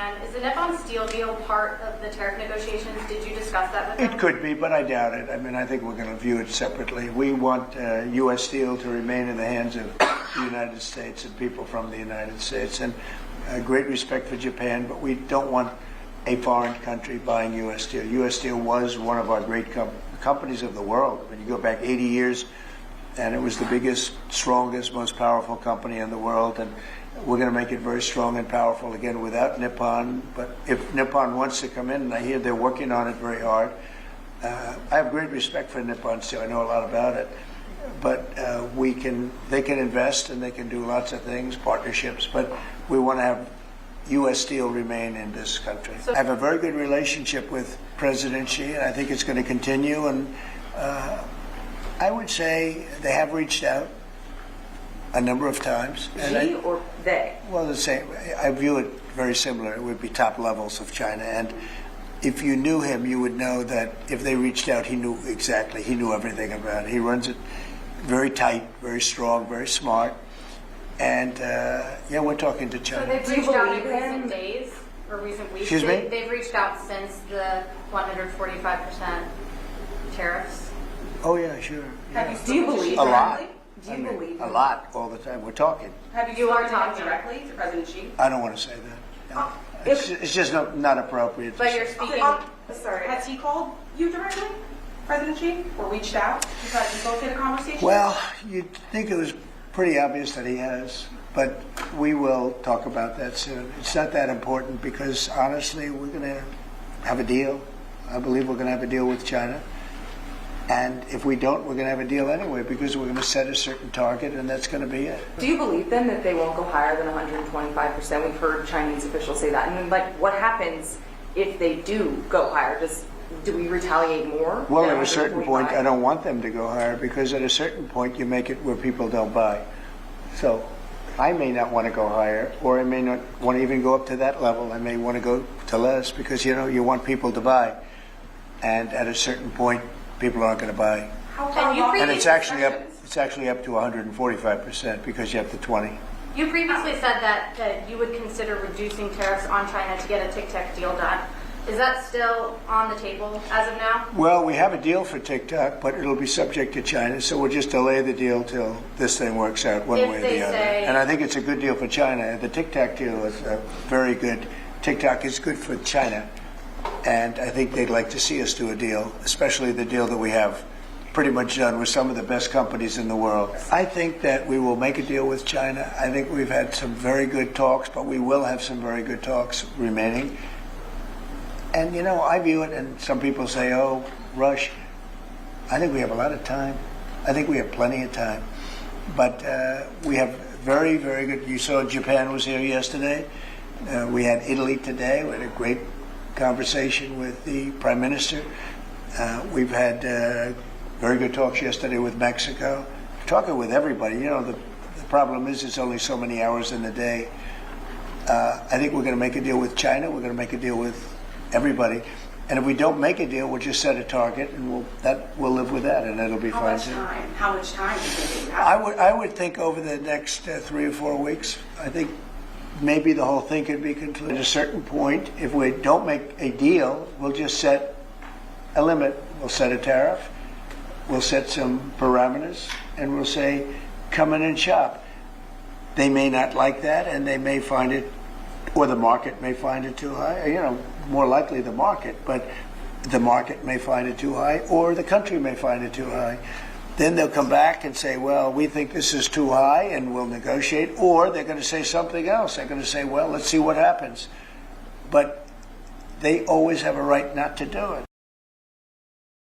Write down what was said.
Japan. Is the Nippon steel deal part of the tariff negotiations? Did you discuss that with them? It could be, but I doubt it. I mean, I think we're going to view it separately. We want U.S. steel to remain in the hands of the United States and people from the United States. And great respect for Japan, but we don't want a foreign country buying U.S. steel. U.S. Steel was one of our great companies of the world. When you go back 80 years, and it was the biggest, strongest, most powerful company in the world. And we're going to make it very strong and powerful again without Nippon. But if Nippon wants to come in, and I hear they're working on it very hard, I have great respect for Nippon Steel. I know a lot about it. But they can invest and they can do lots of things, partnerships. But we want to have U.S. Steel remain in this country. I have a very good relationship with President Xi, and I think it's going to continue. And I would say they have reached out a number of times. Xi or they? Well, the same. I view it very similar. It would be top levels of China. And if you knew him, you would know that if they reached out, he knew exactly. He knew everything about it. He runs it very tight, very strong, very smart. And, yeah, we're talking to China. So they've reached out in recent days or recent weeks? Excuse me? They've reached out since the 145% tariffs? Oh, yeah, sure. Yeah. Do you believe a lot? directly? Do you believe a lot all the time. We're talking. Have you spoken to him directly, to President Xi? I don't want to say that. No. It's just not appropriate. But you're speaking. Sorry, has he called you directly, President Xi, or reached out to facilitate a conversation? Well, you'd think it was pretty obvious that he has, but we will talk about that soon. It's not that important because, honestly, we're going to have a deal. I believe we're going to have a deal with China. And if we don't, we're going to have a deal anyway because we're going to set a certain target, and that's going to be it. Do you believe then that they won't go higher than 125%? We've heard Chinese officials say that. And then, like, what happens if they do go higher? Do we retaliate more? Well, at a certain point, I don't want them to go higher because at a certain point, you make it where people don't buy. So I may not want to go higher, or I may not want to even go up to that level. I may want to go to less because, you know, you want people to buy. And at a certain point, people aren't going to buy. And it's actually up. It's actually up to 145% because you have the 20. You previously said that you would consider reducing tariffs on China to get a tic-tac deal done. Is that still on the table as of now? Well, we have a deal for TikTok, but it'll be subject to China, so we'll just delay the deal till this thing works out one way or the other. And I think it's a good deal for China. The TikTok deal is very good. TikTok is good for China, and I think they'd like to see us do a deal, especially the deal that we have pretty much done with some of the best companies in the world. I think that we will make a deal with China. I think we've had some very good talks, but we will have some very good talks remaining. And, you know, I view it, and some people say, oh, rush. I think we have a lot of time. I think we have plenty of time. But we have very, very good. You saw Japan was here yesterday. We had Italy today. We had a great conversation with the Prime Minister. We've had very good talks yesterday with Mexico. Talking with everybody. You know, the problem is it's only so many hours in the day. I think we're going to make a deal with China. We're going to make a deal with everybody, and if we don't make a deal, we'll just set a target, and we'll live with that, and it'll be fine too. How much time do you think you have? I would think over the next 3 or 4 weeks. I think maybe the whole thing could be concluded at a certain point. If we don't make a deal, we'll just set a limit. We'll set a tariff. We'll set some parameters, and we'll say, "Come in and shop." They may not like that, and they may find it, or the market may find it too high. You know, more likely the market, but the market may find it too high, or the country may find it too high. Then they'll come back and say, well, we think this is too high, and we'll negotiate, or they're going to say something else. They're going to say, well, let's see what happens. But they always have a right not to do it.